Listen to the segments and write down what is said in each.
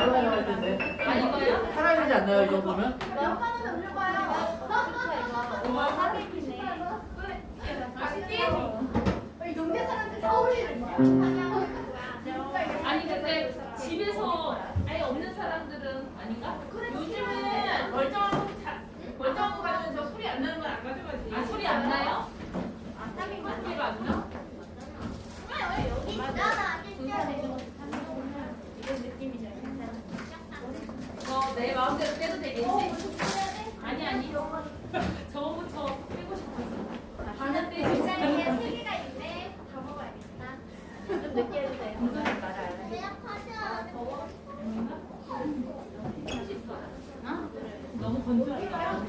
많이 나올 텐데. 아 이거요? 하나 되지 않나요 이 정도면? 몇 번은 올려봐요. 이 동네 사람들 다 올리는 거야. 아니 근데 집에서 아예 없는 사람들은 아닌가? 요즘은 멀쩡한 거 가지고 저 소리 안 나는 건 안 가져가지. 아 소리 안 나요? 소리가 안 나? 여기 있잖아. 내 마음대로 빼도 되겠지? 아니 저거부터 빼고 싶었어. 다른 데 굉장히 세 개가 있네. 다 먹어야겠다. 좀 늦게 해주세요. 너무 건조하다.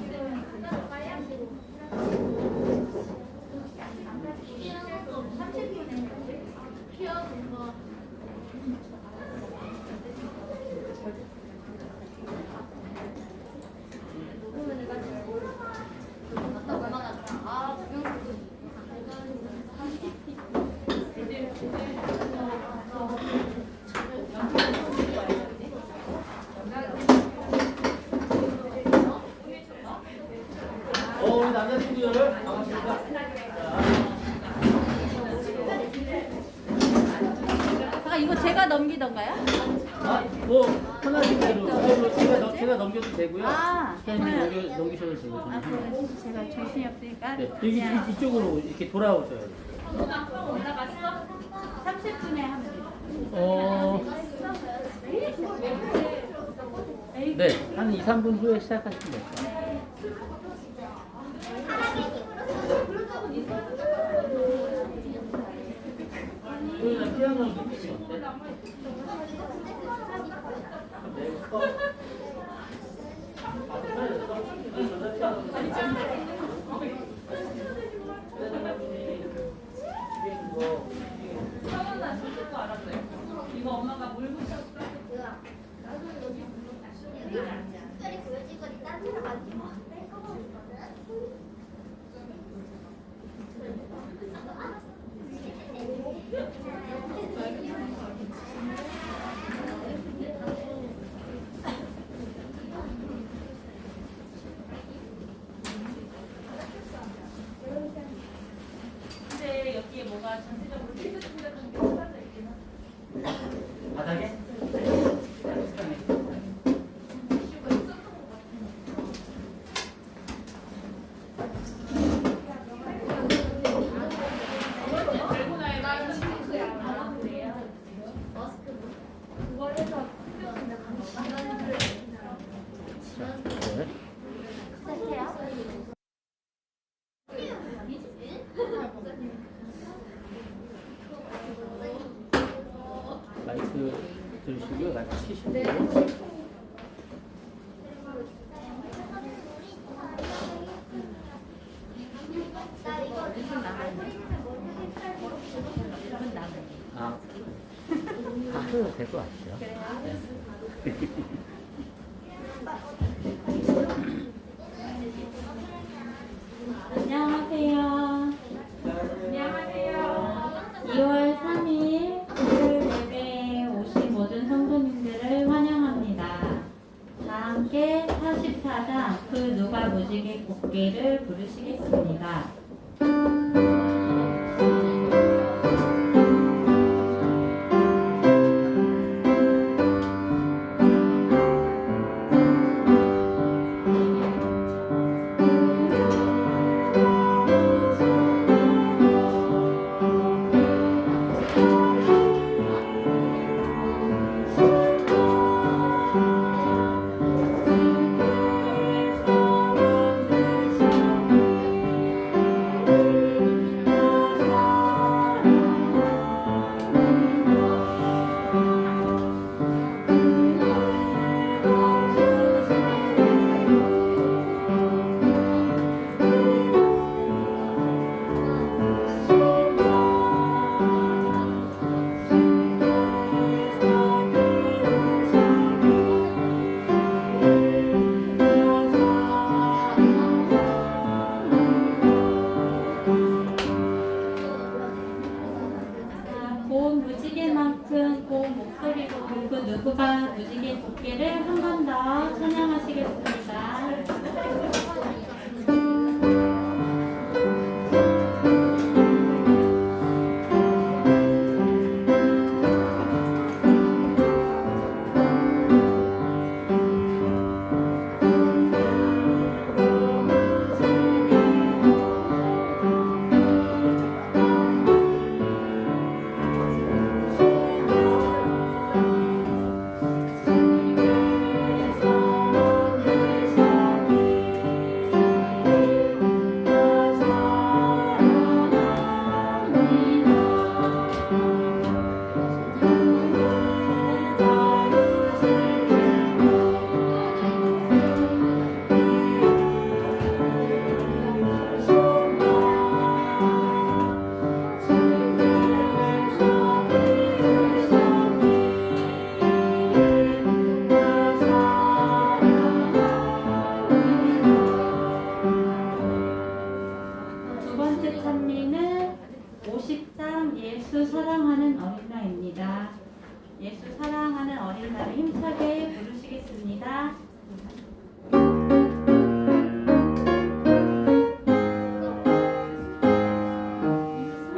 우리 남자친구들 반갑습니다. 아, 이거 제가 넘기던가요? 뭐 편하신 대로 제가 넘겨도 되고요. 아, 사장님 넘기셔도 되고. 아, 그래. 제가 정신이 없으니까. 네, 여기 이쪽으로 이렇게 돌아오셔야 돼요. 올라갔어? 30분에 하면 돼요. 네, 한 2, 3분 후에 시작하시면 돼요. 여기다 피아노 느낌이 어때? 처음은 솔직히 알았어요. 이거 엄마가 물 붓혔어. 특별히 보여줄 거니 딴 사람 아니고 뺄거 있거든. 근데 여기에 뭐가 전체적으로 삐끗삐끗한 게 쏟아져 있긴 하다. 바닥에? 마이크 들으시고요. 마이크 키시고요. 아, 다 해도 될 것 같아요. 네. 안녕하세요. 안녕하세요. 2월 3일 금요일 예배에 오신 모든 성도님들을 환영합니다. 다 함께 44장 그 누가 무지개 곱기를 부르시겠습니다. 그리고 그 누구가 무지개 꽃게를 한 번 더 찬양하시겠습니다. 두 번째 찬미는 50장 예수 사랑하는 어린아이입니다. 예수 사랑하는 어린아이 힘차게 부르시겠습니다.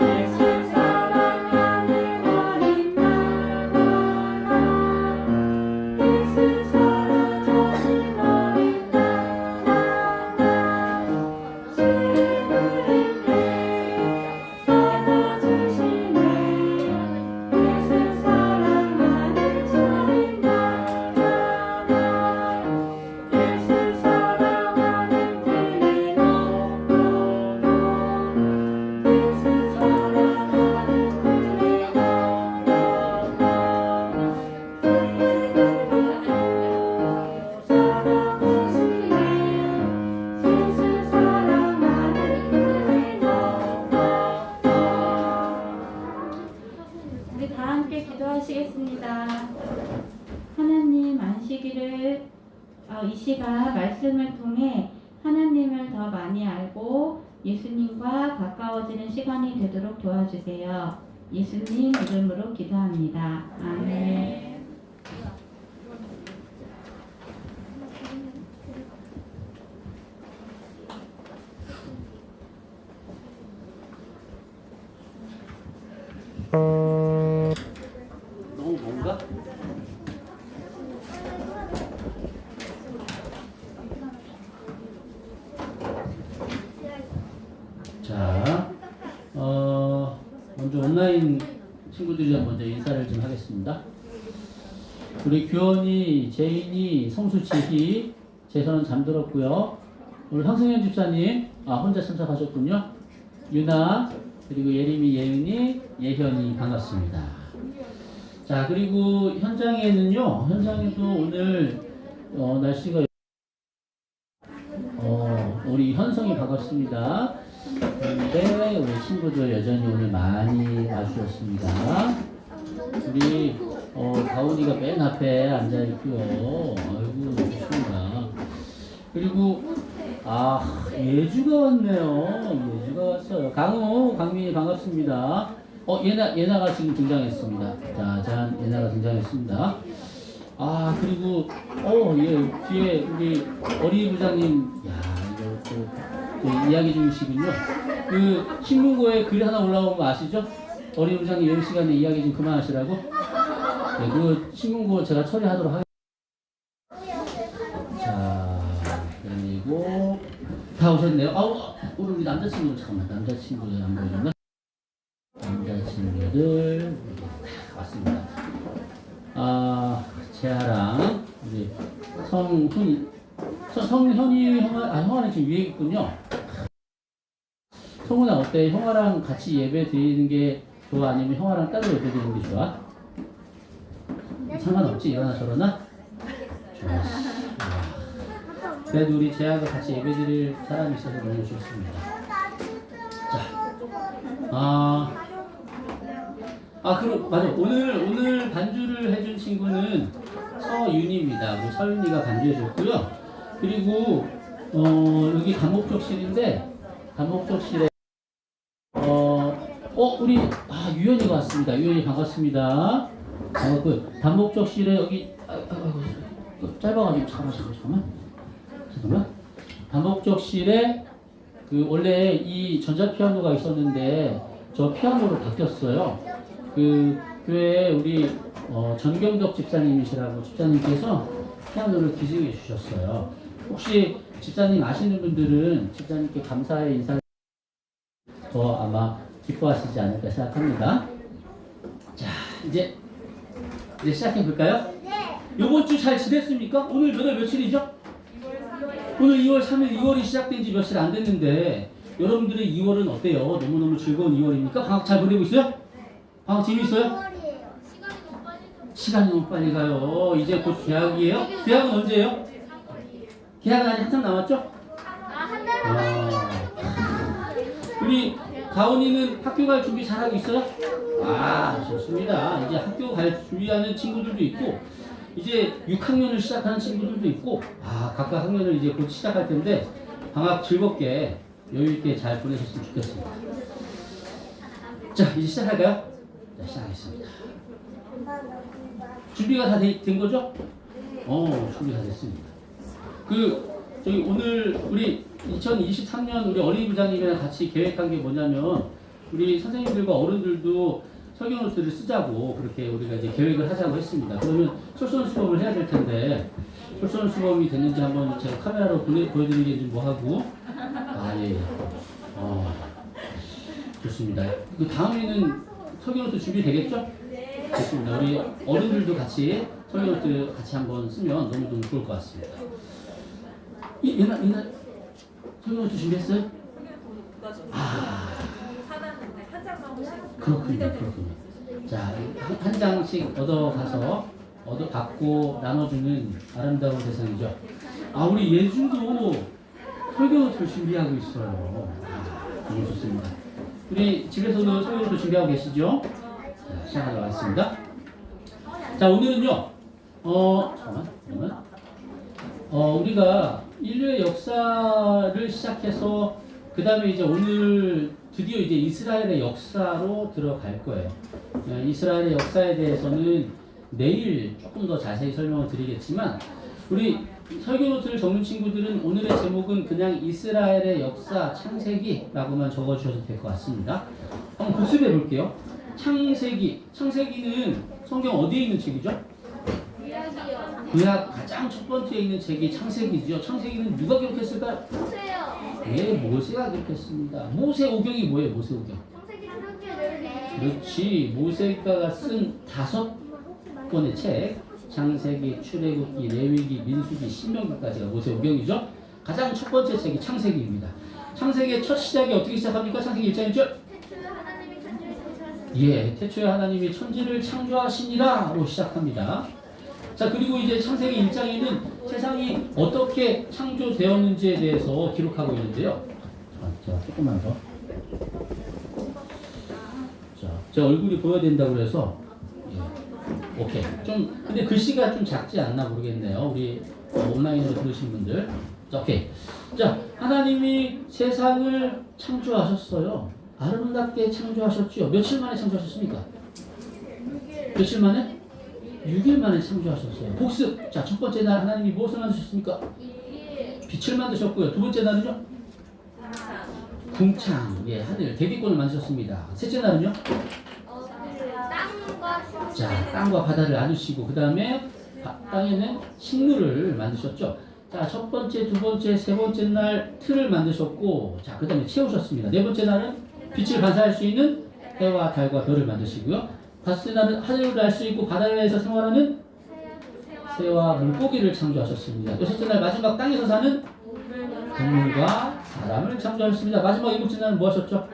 예수 사랑하는 어린아이 예수 사랑하는 우리 다 함께 기도하시겠습니다. 하나님 안식일을 이 시간 말씀을 통해 하나님을 더 많이 알고 예수님과 가까워지는 시간이 되도록 도와주세요. 예수님 이름으로 기도합니다. 아멘. 너무 뭔가? 자, 먼저 온라인 친구들이랑 먼저 인사를 좀 하겠습니다. 우리 규원이, 제인이, 성수, 지희, 재선은 잠들었고요. 우리 황승현 집사님, 혼자 참석하셨군요. 유나, 그리고 예림이, 예은이, 예현이 반갑습니다. 자, 그리고 현장에는요, 현장에도 오늘 날씨가 우리 현성이 반갑습니다. 그런데 우리 친구들 여전히 오늘 많이 와주셨습니다. 우리 가온이가 맨 앞에 앉아있고요. 아이고 좋습니다. 그리고 예주가 왔네요. 예주가 왔어요. 강우, 강민이 반갑습니다. 예나가 지금 등장했습니다. 짜잔, 예나가 등장했습니다. 그리고 뒤에 우리 어린이 부장님, 이거 또 이야기 중이시군요. 그 신문고에 글 하나 올라온 거 아시죠? 어린이 부장님 여행 시간에 이야기 좀 그만하시라고. 네, 그 신문고 제가 처리하도록 하겠습니다. 자, 그리고 다 오셨네요. 우리 남자친구 잠깐만, 남자친구들 안 보여줬나? 남자친구들 다 왔습니다. 재하랑 우리 성현이 형아는 지금 위에 있군요. 성훈아 어때? 형아랑 같이 예배 드리는 게 좋아? 아니면 형아랑 따로 예배 드리는 게 좋아? 상관없지? 이러나 저러나? 좋았어. 그래도 우리 재하가 같이 예배 드릴 사람이 있어서 너무 좋습니다. 자, 그럼 맞아. 오늘 반주를 해준 친구는 서윤이입니다. 우리 서윤이가 반주해줬고요. 그리고 여기 다목적실인데 다목적실에 우리 유연이가 왔습니다. 유연이 반갑습니다. 그 단목적실에 여기 짧아가지고 잠깐만. 단목적실에 그 원래 이 전자피아노가 있었는데 저 피아노로 바뀌었어요. 그 교회에 우리 전경덕 집사님이시라고 집사님께서 피아노를 기증해 주셨어요. 혹시 집사님 아시는 분들은 집사님께 감사의 인사 더 아마 기뻐하시지 않을까 생각합니다. 자, 이제 시작해 볼까요? 네. 이번 주 잘 지냈습니까? 오늘 몇 월 며칠이죠? 오늘 2월 3일 2월이 시작된 지 며칠 안 됐는데 여러분들의 2월은 어때요? 너무너무 즐거운 2월입니까? 방학 잘 보내고 있어요? 방학 재밌어요? 2월이에요. 시간이 너무 빨리 가. 시간이 너무 빨리 가요. 이제 곧 개학이에요? 개학은 언제예요? 개학은 아직 한참 남았죠? 한 달 남았어요. 우리 가온이는 학교 갈 준비 잘하고 있어요? 아, 좋습니다. 이제 학교 갈 준비하는 친구들도 있고 이제 6학년을 시작하는 친구들도 있고 각각 학년을 이제 곧 시작할 텐데 방학 즐겁게 여유있게 잘 보내셨으면 좋겠습니다. 자, 이제 시작할까요? 자, 시작하겠습니다. 준비가 다 된 거죠? 준비 다 됐습니다. 저희 오늘 우리 2023년 우리 어린이 부장님이랑 같이 계획한 게 뭐냐면 우리 선생님들과 어른들도 설교노트를 쓰자고 그렇게 우리가 이제 계획을 하자고 했습니다. 그러면 솔선수범을 해야 될 텐데 솔선수범이 됐는지 한번 제가 카메라로 보여드리기 좀 뭐하고 예. 좋습니다. 그 다음에는 설교노트 준비되겠죠? 좋습니다. 우리 어른들도 같이 설교노트 같이 한번 쓰면 너무 좋을 것 같습니다. 옛날 설교노트 준비했어요? 그렇군요. 자, 한 장씩 받고 나눠주는 아름다운 세상이죠. 우리 예준도 설교노트를 준비하고 있어요. 너무 좋습니다. 우리 집에서도 설교노트 준비하고 계시죠? 자, 시작하도록 하겠습니다. 자, 오늘은요, 잠깐만. 우리가 인류의 역사를 시작해서 그 다음에 이제 오늘 드디어 이제 이스라엘의 역사로 들어갈 거예요. 이스라엘의 역사에 대해서는 내일 조금 더 자세히 설명을 드리겠지만 우리 설교노트를 적는 친구들은 오늘의 제목은 그냥 이스라엘의 역사 창세기라고만 적어주셔도 될 것 같습니다. 한번 복습해 볼게요. 창세기는 성경 어디에 있는 책이죠? 구약 가장 첫 번째에 있는 책이 창세기죠. 창세기는 누가 기록했을까요? 보세요. 네, 모세가 기록했습니다. 모세오경이 뭐예요? 모세오경. 그렇지. 모세가 쓴 5권의 책, 창세기, 출애굽기, 레위기, 민수기, 신명기까지가 모세오경이죠. 가장 첫 번째 책이 창세기입니다. 창세기의 첫 시작이 어떻게 시작합니까? 창세기 1장 1절. 태초에 하나님이 천지를 창조하시니라로 시작합니다. 자, 그리고 이제 창세기 1장에는 세상이 어떻게 창조되었는지에 대해서 기록하고 있는데요. 자, 조금만 더. 자, 제 얼굴이 보여야 된다고 그래서 오케이. 근데 글씨가 좀 작지 않나 모르겠네요. 우리 온라인으로 들으신 분들. 자, 오케이. 자, 하나님이 세상을 창조하셨어요. 아름답게 창조하셨죠. 며칠 만에 창조하셨습니까? 며칠 만에? 6일 만에 창조하셨어요. 복습. 자, 첫 번째 날 하나님이 무엇을 만드셨습니까? 빛을 만드셨고요. 두 번째 날은요? 궁창. 하늘, 대기권을 만드셨습니다. 셋째 날은요? 땅과 바다를 나누시고 그 다음에 땅에는 식물을 만드셨죠. 자, 첫 번째, 두 번째, 세 번째 날 틀을 만드셨고, 자, 그 다음에 채우셨습니다. 네 번째 날은 빛을 반사할 수 있는 해와 달과 별을 만드시고요. 다섯째 날은 하늘을 날 수 있고 바다에서 생활하는 새와 물고기를 창조하셨습니다. 여섯째 날 마지막 땅에서 사는 동물과 사람을 창조하셨습니다. 마지막 일곱째 날은 뭐 하셨죠?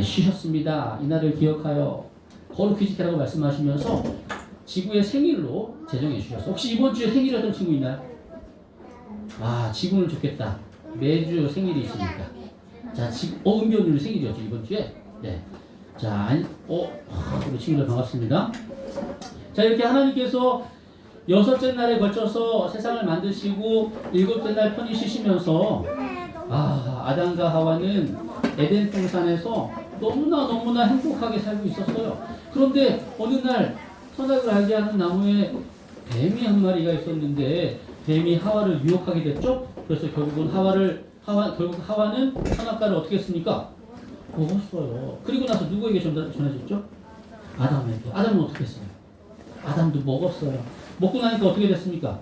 쉬셨습니다. 이날을 기억하여 거룩히 지키라고 말씀하시면서 지구의 생일로 제정해 주셨어요. 혹시 이번 주에 생일이었던 친구 있나요? 지구는 좋겠다. 매주 생일이 있으니까. 자, 은비 언니 생일이었죠, 이번 주에. 네. 자, 우리 친구들 반갑습니다. 자, 이렇게 하나님께서 6째 날에 걸쳐서 세상을 만드시고 7째 날 편히 쉬시면서 아담과 하와는 에덴 동산에서 너무나 행복하게 살고 있었어요. 그런데 어느 날 선악을 알게 하는 나무에 뱀이 한 마리가 있었는데 뱀이 하와를 유혹하게 됐죠. 그래서 결국 하와는 선악과를 어떻게 했습니까? 먹었어요. 그리고 나서 누구에게 전해졌죠? 아담에게. 아담은 어떻게 했어요? 아담도 먹었어요. 먹고 나니까 어떻게 됐습니까?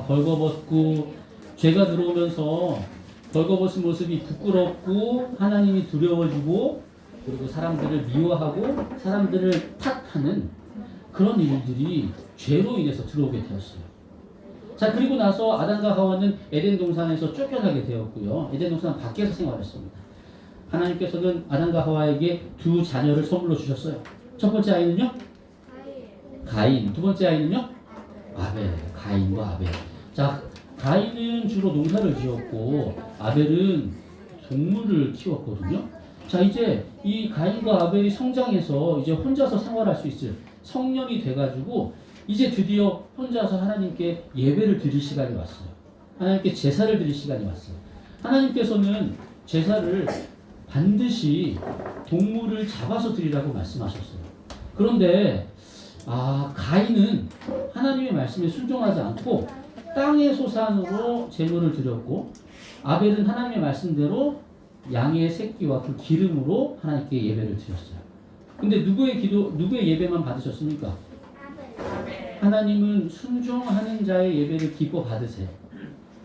벌거벗고 죄가 들어오면서 벌거벗은 모습이 부끄럽고 하나님이 두려워지고 그리고 사람들을 미워하고 사람들을 탓하는 그런 일들이 죄로 인해서 들어오게 되었어요. 자, 그리고 나서 아담과 하와는 에덴 동산에서 쫓겨나게 되었고요. 에덴 동산 밖에서 생활했습니다. 하나님께서는 아담과 하와에게 두 자녀를 선물로 주셨어요. 첫 번째 아이는요? 가인. 두 번째 아이는요? 아벨. 가인과 아벨. 자, 가인은 주로 농사를 지었고 아벨은 동물을 키웠거든요. 자, 이제 이 가인과 아벨이 성장해서 이제 혼자서 생활할 수 있을 성년이 돼가지고 이제 드디어 혼자서 하나님께 예배를 드릴 시간이 왔어요. 하나님께 제사를 드릴 시간이 왔어요. 하나님께서는 제사를 반드시 동물을 잡아서 드리라고 말씀하셨어요. 그런데 가인은 하나님의 말씀에 순종하지 않고 땅의 소산으로 제물을 드렸고 아벨은 하나님의 말씀대로 양의 새끼와 그 기름으로 하나님께 예배를 드렸어요. 근데 누구의 예배만 받으셨습니까? 하나님은 순종하는 자의 예배를 기뻐 받으세요.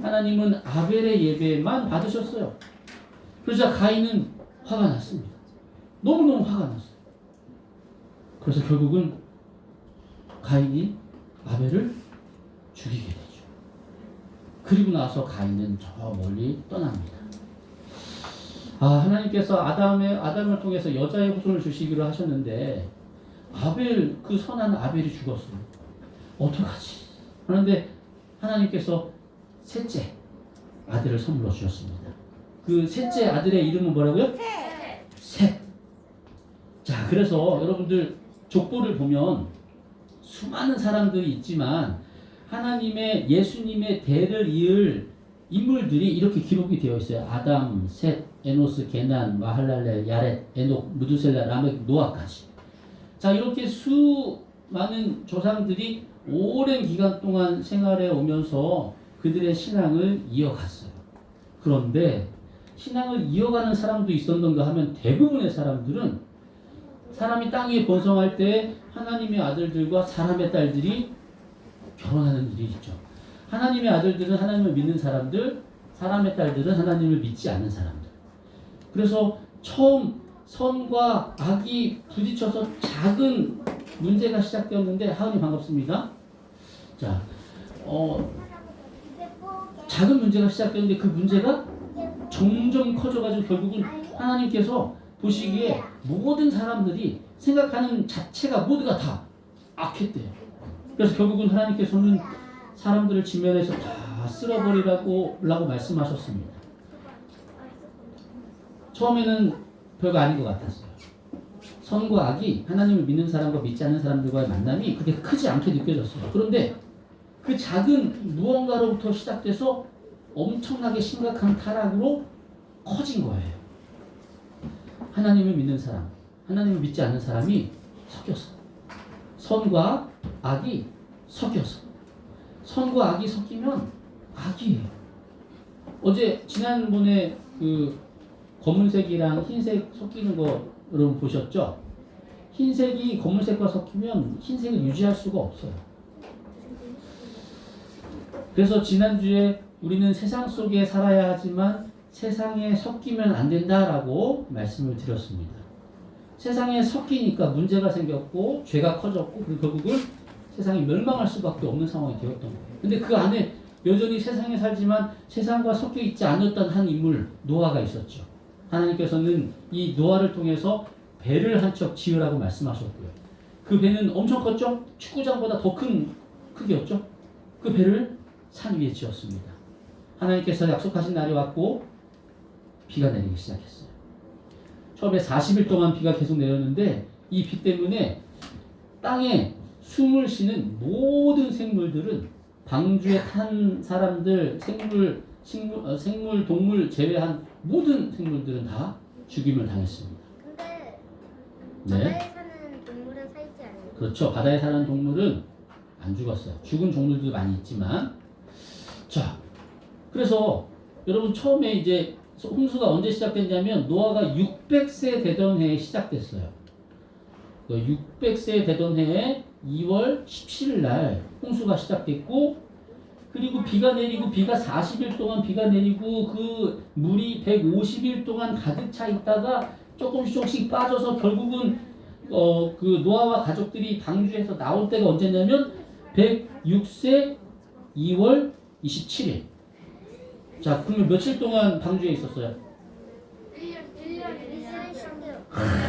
하나님은 아벨의 예배만 받으셨어요. 그러자 가인은 화가 났습니다. 너무너무 화가 났어요. 그래서 결국은 가인이 아벨을 죽이게 되죠. 그리고 나서 가인은 저 멀리 떠납니다. 하나님께서 아담을 통해서 여자의 후손을 주시기로 하셨는데 아벨, 그 선한 아벨이 죽었어요. 어떡하지? 그런데 하나님께서 셋째 아들을 선물로 주셨습니다. 그 셋째 아들의 이름은 뭐라고요? 셋. 자, 그래서 여러분들 족보를 보면 수많은 사람들이 있지만 하나님의 예수님의 대를 이을 인물들이 이렇게 기록이 되어 있어요. 아담, 셋, 에노스, 게난, 마할랄렐, 야렛, 에녹, 무두셀라, 라멕, 노아까지. 자, 이렇게 수많은 조상들이 오랜 기간 동안 생활해 오면서 그들의 신앙을 이어갔어요. 그런데 신앙을 이어가는 사람도 있었는가 하면 대부분의 사람들은 사람이 땅 위에 번성할 때 하나님의 아들들과 사람의 딸들이 결혼하는 일이 있죠. 하나님의 아들들은 하나님을 믿는 사람들, 사람의 딸들은 하나님을 믿지 않는 사람들. 그래서 처음 선과 악이 부딪혀서 작은 문제가 시작되었는데, 하은이 반갑습니다. 자, 작은 문제가 시작되었는데 그 문제가 점점 커져가지고 결국은 하나님께서 보시기에 모든 사람들이 생각하는 자체가 모두가 다 악했대요. 그래서 결국은 하나님께서는 사람들을 지면에서 다 쓸어버리라고 말씀하셨습니다. 처음에는 별거 아닌 것 같았어요. 선과 악이 하나님을 믿는 사람과 믿지 않는 사람들과의 만남이 그렇게 크지 않게 느껴졌어요. 그런데 그 작은 무언가로부터 시작돼서 엄청나게 심각한 타락으로 커진 거예요. 하나님을 믿는 사람, 하나님을 믿지 않는 사람이 섞였어. 선과 악이 섞였어. 선과 악이 섞이면 악이에요. 지난번에 그 검은색이랑 흰색 섞이는 거 여러분 보셨죠? 흰색이 검은색과 섞이면 흰색을 유지할 수가 없어요. 그래서 지난주에 우리는 세상 속에 살아야 하지만 세상에 섞이면 안 된다라고 말씀을 드렸습니다. 세상에 섞이니까 문제가 생겼고 죄가 커졌고 그리고 결국은 세상이 멸망할 수밖에 없는 상황이 되었던 거예요. 근데 그 안에 여전히 세상에 살지만 세상과 섞여 있지 않았던 한 인물 노아가 있었죠. 하나님께서는 이 노아를 통해서 배를 한 척 지으라고 말씀하셨고요. 그 배는 엄청 컸죠? 축구장보다 더 큰 크기였죠? 그 배를 산 위에 지었습니다. 하나님께서 약속하신 날이 왔고 비가 내리기 시작했어요. 처음에 40일 동안 비가 계속 내렸는데 이 비 때문에 땅에 숨을 쉬는 모든 생물들은 방주에 탄 사람들, 생물, 동물 제외한 모든 생물들은 다 죽임을 당했습니다. 근데 네. 바다에 사는 동물은 살지 않아요? 그렇죠. 바다에 사는 동물은 안 죽었어요. 죽은 종류도 많이 있지만. 자, 그래서 여러분 처음에 이제 홍수가 언제 시작됐냐면 노아가 600세 되던 해에 시작됐어요. 600세 되던 해에 2월 17일 날 홍수가 시작됐고, 그리고 비가 내리고 비가 40일 동안 비가 내리고 그 물이 150일 동안 가득 차 있다가 조금씩 빠져서 결국은 그 노아와 가족들이 방주에서 나올 때가 언제냐면 106세 2월 27일. 자, 그러면 며칠 동안 방주에 있었어요?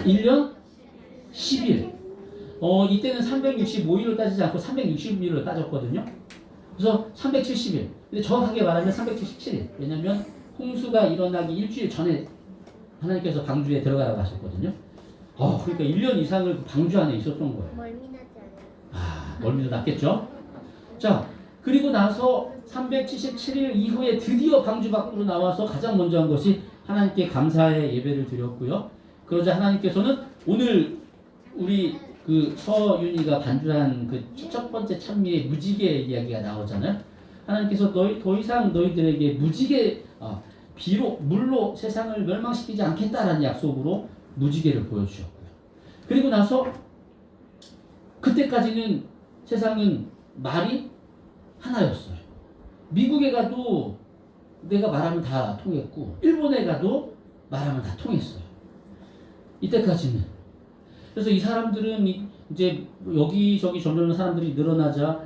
1년 10일. 이때는 365일로 따지지 않고 360일로 따졌거든요. 그래서 370일. 근데 정확하게 말하면 377일. 왜냐면 홍수가 일어나기 일주일 전에 하나님께서 방주에 들어가라고 하셨거든요. 그러니까 1년 이상을 그 방주 안에 있었던 거예요. 멀미나지 않아요? 멀미도 났겠죠. 자, 그리고 나서 377일 이후에 드디어 방주 밖으로 나와서 가장 먼저 한 것이 하나님께 감사의 예배를 드렸고요. 그러자 하나님께서는 오늘 우리 그 서윤이가 반주한 그 첫 번째 찬미의 무지개 이야기가 나오잖아요. 하나님께서 더 이상 너희들에게 비록 물로 세상을 멸망시키지 않겠다라는 약속으로 무지개를 보여주셨고요. 그리고 나서 그때까지는 세상은 말이 하나였어요. 미국에 가도 내가 말하면 다 통했고, 일본에 가도 말하면 다 통했어요. 이때까지는. 그래서 이 사람들은 이제 여기저기 점점 사람들이 늘어나자,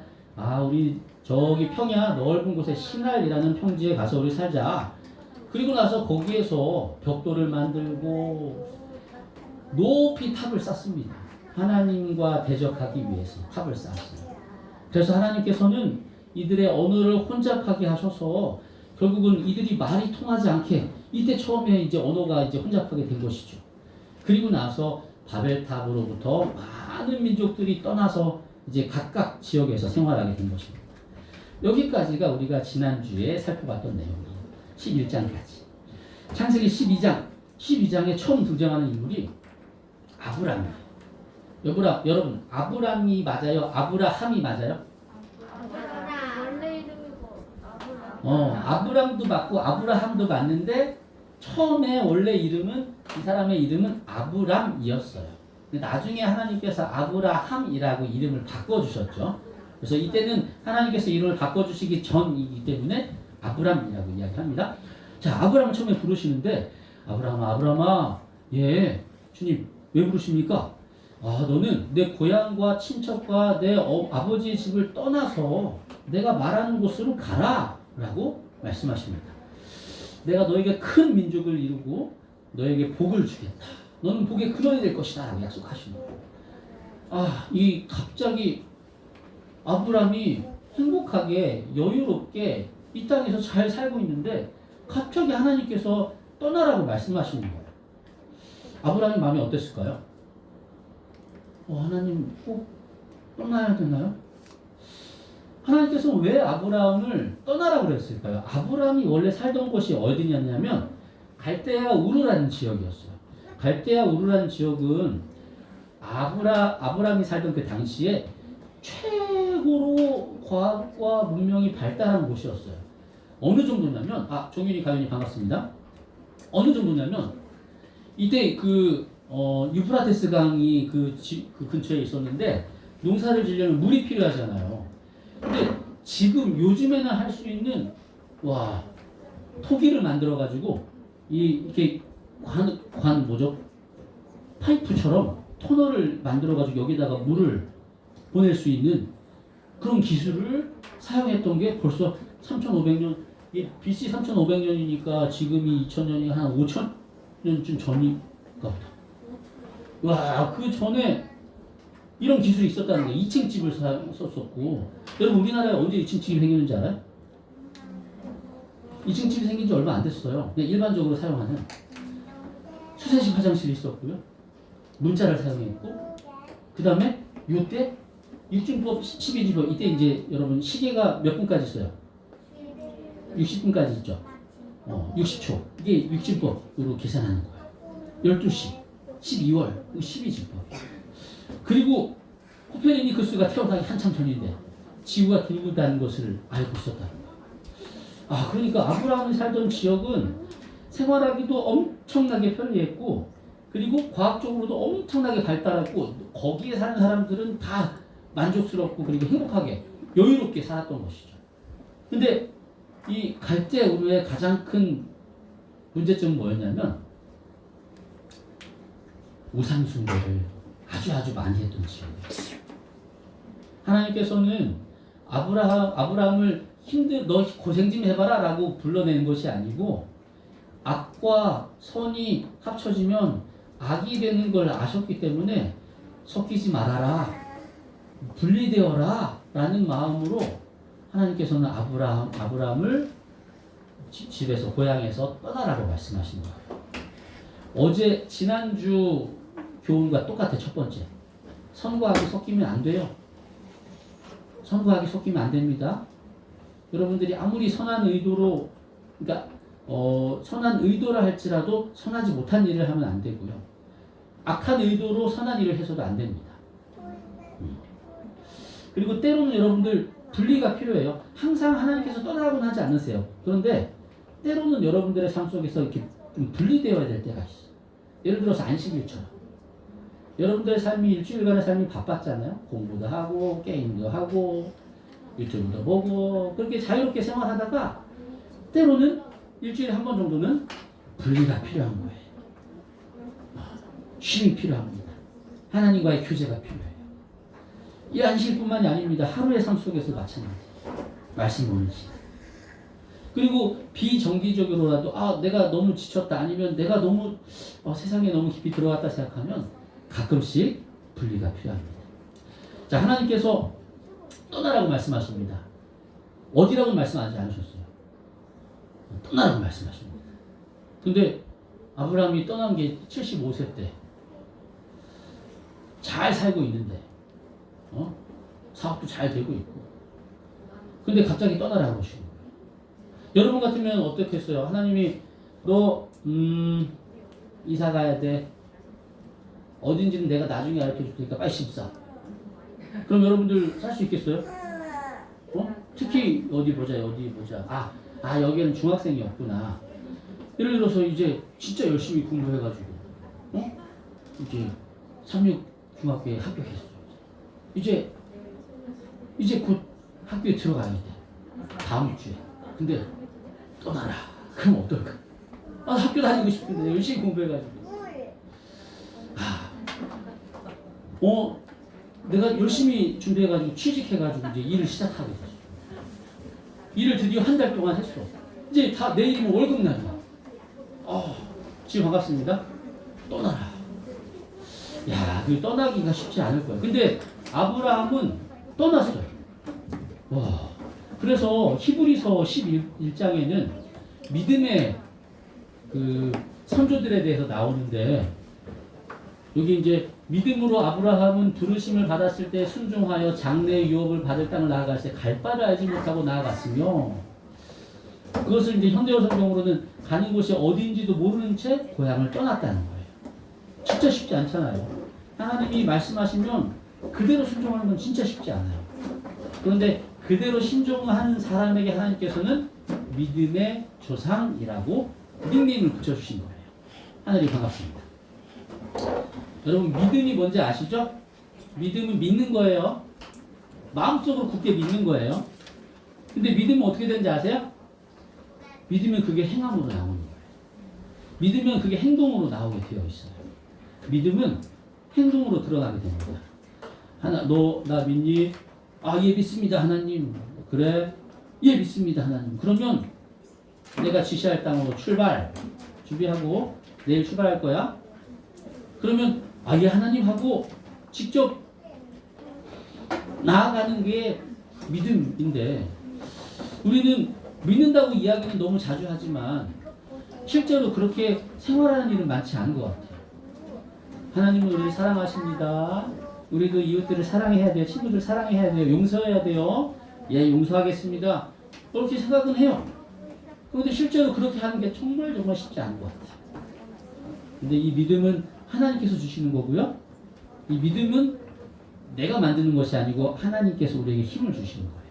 우리 저기 평야 넓은 곳에 신할이라는 평지에 가서 우리 살자. 그리고 나서 거기에서 벽돌을 만들고 높이 탑을 쌓습니다. 하나님과 대적하기 위해서 탑을 쌓았어요. 그래서 하나님께서는 이들의 언어를 혼잡하게 하셔서 결국은 이들이 말이 통하지 않게, 이때 처음에 이제 언어가 이제 혼잡하게 된 것이죠. 그리고 나서 바벨탑으로부터 많은 민족들이 떠나서 이제 각각 지역에서 생활하게 된 것입니다. 여기까지가 우리가 지난주에 살펴봤던 내용이에요. 11장까지. 창세기 12장에 처음 등장하는 인물이 아브람이에요. 여러분, 아브람이 맞아요? 아브라함이 맞아요? 원래 이름이고 아브람도 맞고 아브라함도 맞는데 처음에 원래 이름은, 이 사람의 이름은 아브람이었어요. 근데 나중에 하나님께서 아브라함이라고 이름을 바꿔주셨죠. 그래서 이때는 하나님께서 이름을 바꿔주시기 전이기 때문에 아브람이라고 이야기합니다. 자, 아브람을 처음에 부르시는데, 아브람아, 예, 주님 왜 부르십니까? 너는 내 고향과 친척과 내 아버지의 집을 떠나서 내가 말하는 곳으로 가라 라고 말씀하십니다. 내가 너에게 큰 민족을 이루고 너에게 복을 주겠다. 너는 복의 근원이 될 것이다 라고 약속하시는 거예요. 이 갑자기 아브람이 행복하게 여유롭게 이 땅에서 잘 살고 있는데 갑자기 하나님께서 떠나라고 말씀하시는 거예요. 아브람이 마음이 어땠을까요? 하나님 꼭 떠나야 되나요? 하나님께서 왜 아브람을 떠나라고 그랬을까요? 아브람이 원래 살던 곳이 어디냐면 갈대아 우르라는 지역이었어요. 갈대아 우르라는 지역은 아브람이 살던 그 당시에 최고로 과학과 문명이 발달한 곳이었어요. 어느 정도냐면, 종윤이, 가윤이 반갑습니다. 어느 정도냐면, 이때 유프라테스 강이 그 근처에 있었는데, 농사를 지려면 물이 필요하잖아요. 근데 지금 요즘에는 할 수 있는, 토기를 만들어가지고, 이렇게 파이프처럼 터널을 만들어가지고 여기다가 물을 보낼 수 있는 그런 기술을 사용했던 게 벌써 3,500년, BC 3,500년이니까 지금이 2000년이 한 5,000년쯤 전인가 보다. 그 전에 이런 기술이 있었다는 거예요. 2층 집을 썼었고. 여러분, 우리나라에 언제 2층 집이 생겼는지 알아요? 2층 집이 생긴 지 얼마 안 됐어요. 그냥 일반적으로 사용하는 수세식 화장실이 있었고요. 문자를 사용했고, 그 다음에 이때 6진법 12진법, 이때 이제 여러분 시계가 몇 분까지 있어요? 60분까지 있죠. 60초. 이게 6진법으로 계산하는 거예요. 12시, 12월, 12진법. 그리고 코페르니쿠스가 태어나기 한참 전인데 지구가 둥글다는 것을 알고 있었다. 아, 그러니까 아브라함이 살던 지역은 생활하기도 엄청나게 편리했고, 그리고 과학적으로도 엄청나게 발달했고, 거기에 사는 사람들은 다 만족스럽고 그리고 행복하게 여유롭게 살았던 것이죠. 근데 이 갈대우르의 가장 큰 문제점은 뭐였냐면 우상숭배를 아주 많이 했던 지역이에요. 하나님께서는 아브라함을 너 고생 좀 해봐라 라고 불러낸 것이 아니고, 악과 선이 합쳐지면 악이 되는 걸 아셨기 때문에 섞이지 말아라, 분리되어라 라는 마음으로 하나님께서는 아브라함을 집에서, 고향에서 떠나라고 말씀하신 거예요. 지난주 교훈과 똑같아. 첫 번째, 선과 악이 섞이면 안 돼요. 선과 악이 섞이면 안 됩니다. 여러분들이 아무리 선한 의도로, 그러니까 선한 의도라 할지라도 선하지 못한 일을 하면 안 되고요. 악한 의도로 선한 일을 해서도 안 됩니다. 그리고 때로는 여러분들 분리가 필요해요. 항상 하나님께서 떠나라고는 하지 않으세요. 그런데 때로는 여러분들의 삶 속에서 이렇게 좀 분리되어야 될 때가 있어요. 예를 들어서 안식일처럼. 여러분들의 삶이 일주일간의 삶이 바빴잖아요. 공부도 하고 게임도 하고 유튜브도 보고 그렇게 자유롭게 생활하다가 때로는 일주일에 한 번 정도는 분리가 필요한 거예요. 쉼이 필요합니다. 하나님과의 교제가 필요해요. 이 안식일뿐만이 아닙니다. 하루의 삶 속에서 마찬가지예요. 말씀 보는 시간. 그리고 비정기적으로라도 내가 너무 지쳤다, 아니면 내가 너무 세상에 너무 깊이 들어갔다 생각하면 가끔씩 분리가 필요합니다. 자, 하나님께서 떠나라고 말씀하십니다. 어디라고 말씀하지 않으셨어요. 떠나라고 말씀하십니다. 근데 아브라함이 떠난 게 75세 때 잘 살고 있는데 사업도 잘 되고 있고, 근데 갑자기 떠나라고 하시는 거예요. 여러분 같으면 어떻겠어요? 하나님이 너 이사 가야 돼. 어딘지는 내가 나중에 알려줄 테니까 빨리 집 사. 그럼 여러분들 살 수 있겠어요? 특히 어디 보자. 여기는 중학생이 없구나. 예를 들어서 이제 진짜 열심히 공부해가지고 이제 36 중학교에 합격했어. 이제 곧 학교에 들어가야 돼. 다음 주에. 근데 떠나라. 그럼 어떨까? 학교 다니고 싶은데 열심히 공부해가지고. 내가 열심히 준비해가지고 취직해가지고 이제 일을 시작하게 됐어. 일을 드디어 한 달 동안 했어. 이제 다 내일이면 월급날이야. 지금 반갑습니다. 떠나라. 야, 그 떠나기가 쉽지 않을 거야. 근데 아브라함은 떠났어요. 와. 그래서 히브리서 11장에는 믿음의 그 선조들에 대해서 나오는데, 여기 이제 믿음으로 아브라함은 부르심을 받았을 때 순종하여 장래의 유업을 받을 땅을 나아갔을 때 갈 바를 알지 못하고 나아갔으며, 그것을 이제 현대어 성경으로는 가는 곳이 어디인지도 모르는 채 고향을 떠났다는 거예요. 진짜 쉽지 않잖아요. 하나님이 말씀하시면 그대로 순종하는 건 진짜 쉽지 않아요. 그런데 그대로 신종한 사람에게 하나님께서는 믿음의 조상이라고 닉네임을 붙여주신 거예요. 하늘이 반갑습니다. 여러분, 믿음이 뭔지 아시죠? 믿음은 믿는 거예요. 마음속으로 굳게 믿는 거예요. 근데 믿음은 어떻게 되는지 아세요? 믿으면 그게 행함으로 나오는 거예요. 믿으면 그게 행동으로 나오게 되어 있어요. 믿음은 행동으로 드러나게 됩니다. 나 믿니? 예, 믿습니다, 하나님. 그래? 예, 믿습니다, 하나님. 그러면 내가 지시할 땅으로 출발, 준비하고 내일 출발할 거야. 그러면 예, 하나님 하고 직접 나아가는 게 믿음인데, 우리는 믿는다고 이야기는 너무 자주 하지만 실제로 그렇게 생활하는 일은 많지 않은 것 같아요. 하나님은 우리를 사랑하십니다. 우리도 이웃들을 사랑해야 돼요. 친구들 사랑해야 돼요. 용서해야 돼요. 예, 용서하겠습니다. 그렇게 생각은 해요. 그런데 실제로 그렇게 하는 게 정말 쉽지 않은 것 같아요. 근데 이 믿음은 하나님께서 주시는 거고요. 이 믿음은 내가 만드는 것이 아니고 하나님께서 우리에게 힘을 주시는 거예요.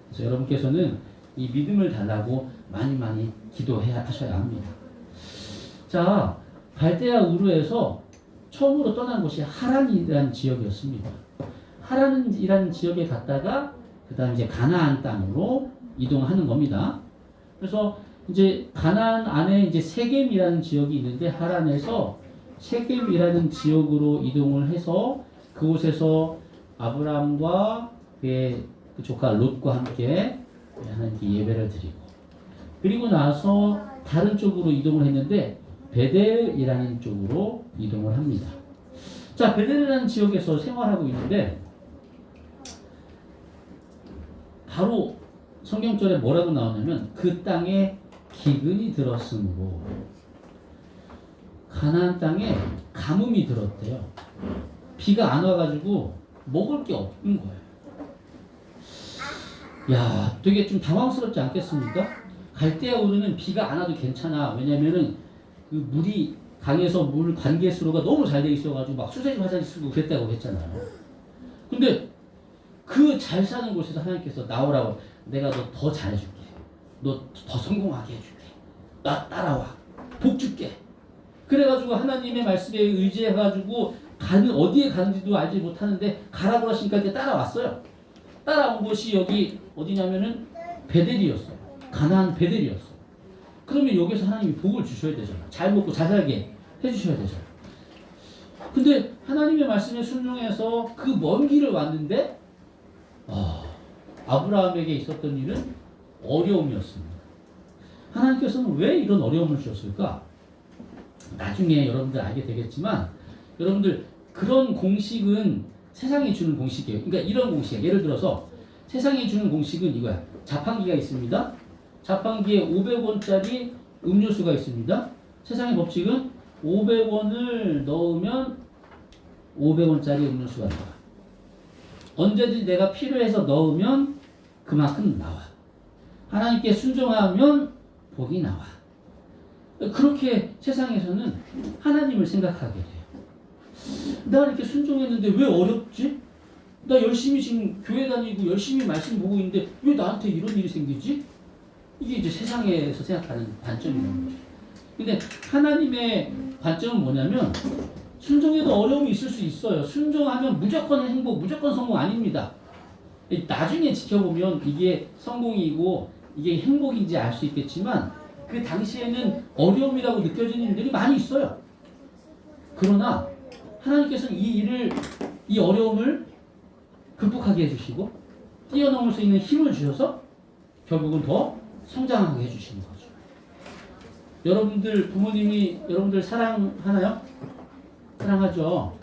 그래서 여러분께서는 이 믿음을 달라고 많이 많이 기도해야 하셔야 합니다. 자, 갈대아 우르에서 처음으로 떠난 곳이 하란이라는 지역이었습니다. 하란이라는 지역에 갔다가 그다음 이제 가나안 땅으로 이동하는 겁니다. 그래서 이제 가나안 안에 이제 세겜이라는 지역이 있는데 하란에서 세겜이라는 지역으로 이동을 해서 그곳에서 아브라함과 그의 그 조카 롯과 함께 하나님께 예배를 드리고 그리고 나서 다른 쪽으로 이동을 했는데 베델이라는 쪽으로 이동을 합니다. 자, 베델이라는 지역에서 생활하고 있는데 바로 성경절에 뭐라고 나오냐면 그 땅에 기근이 들었으므로 가나안 땅에 가뭄이 들었대요. 비가 안 와가지고 먹을 게 없는 거예요. 야, 되게 좀 당황스럽지 않겠습니까? 갈대아 우르는 비가 안 와도 괜찮아. 왜냐면은 그 물이 강에서 물 관계수로가 너무 잘 돼 있어가지고 막 수세지 화장이 쓰고 그랬다고 했잖아요. 근데 그 잘 사는 곳에서 하나님께서 나오라고 내가 너 더 잘해줄게. 너 더 성공하게 해줄게. 나 따라와. 복 줄게. 그래가지고 하나님의 말씀에 의지해가지고 어디에 가는지도 알지 못하는데 가라고 하시니까 이제 따라왔어요. 따라온 곳이 여기 어디냐면은 베델이었어요. 가나안 베델이었어요. 그러면 여기서 하나님이 복을 주셔야 되잖아요. 잘 먹고 잘 살게 해주셔야 되잖아요. 근데 하나님의 말씀에 순종해서 그 먼 길을 왔는데 아브라함에게 있었던 일은 어려움이었습니다. 하나님께서는 왜 이런 어려움을 주셨을까? 나중에 여러분들 알게 되겠지만 여러분들 그런 공식은 세상이 주는 공식이에요. 그러니까 이런 공식이에요. 예를 들어서 세상이 주는 공식은 이거야. 자판기가 있습니다. 자판기에 500원짜리 음료수가 있습니다. 세상의 법칙은 500원을 넣으면 500원짜리 음료수가 나와. 언제든지 내가 필요해서 넣으면 그만큼 나와. 하나님께 순종하면 복이 나와. 그렇게 세상에서는 하나님을 생각하게 돼요. 나 이렇게 순종했는데 왜 어렵지? 나 열심히 지금 교회 다니고 열심히 말씀 보고 있는데 왜 나한테 이런 일이 생기지? 이게 이제 세상에서 생각하는 관점이라는 거죠. 근데 하나님의 관점은 뭐냐면 순종에도 어려움이 있을 수 있어요. 순종하면 무조건 행복, 무조건 성공 아닙니다. 나중에 지켜보면 이게 성공이고 이게 행복인지 알 수 있겠지만 그 당시에는 어려움이라고 느껴지는 일들이 많이 있어요. 그러나 하나님께서는 이 어려움을 극복하게 해주시고 뛰어넘을 수 있는 힘을 주셔서 결국은 더 성장하게 해주시는 거죠. 여러분들 부모님이 여러분들 사랑하나요? 사랑하죠.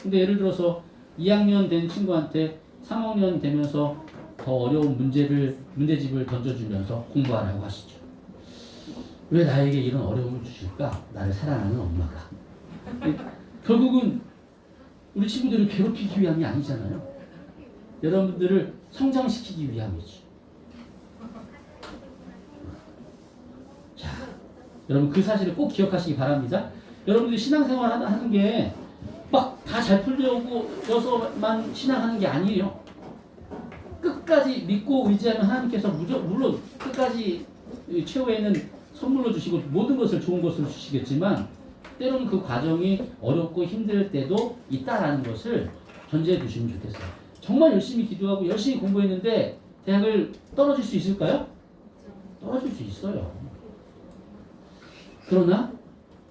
근데 예를 들어서 2학년 된 친구한테 3학년 되면서 더 어려운 문제집을 던져주면서 공부하라고 하시죠. 왜 나에게 이런 어려움을 주실까? 나를 사랑하는 엄마가. 결국은 우리 친구들을 괴롭히기 위함이 아니잖아요. 여러분들을 성장시키기 위함이지. 자, 여러분 그 사실을 꼭 기억하시기 바랍니다. 여러분들이 신앙생활 하는 게 막 다 잘 풀려서만 신앙하는 게 아니에요. 끝까지 믿고 의지하면 하나님께서 물론 끝까지 최후에는 선물로 주시고 모든 것을 좋은 것을 주시겠지만 때로는 그 과정이 어렵고 힘들 때도 있다라는 것을 전제해 주시면 좋겠어요. 정말 열심히 기도하고 열심히 공부했는데 대학을 떨어질 수 있을까요? 떨어질 수 있어요. 그러나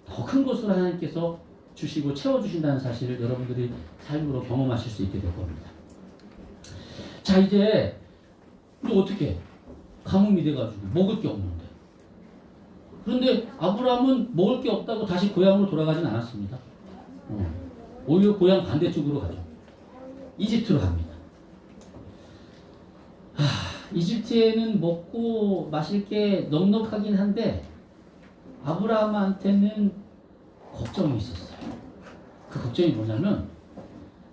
더 큰 것으로 하나님께서 주시고 채워주신다는 사실을 여러분들이 삶으로 경험하실 수 있게 될 겁니다. 자, 이제 또 어떻게 가뭄이 돼가지고 먹을 게 없는데 그런데 아브라함은 먹을 게 없다고 다시 고향으로 돌아가진 않았습니다. 오히려 고향 반대쪽으로 가죠. 이집트로 갑니다. 이집트에는 먹고 마실 게 넉넉하긴 한데 아브라함한테는 걱정이 있었어요. 그 걱정이 뭐냐면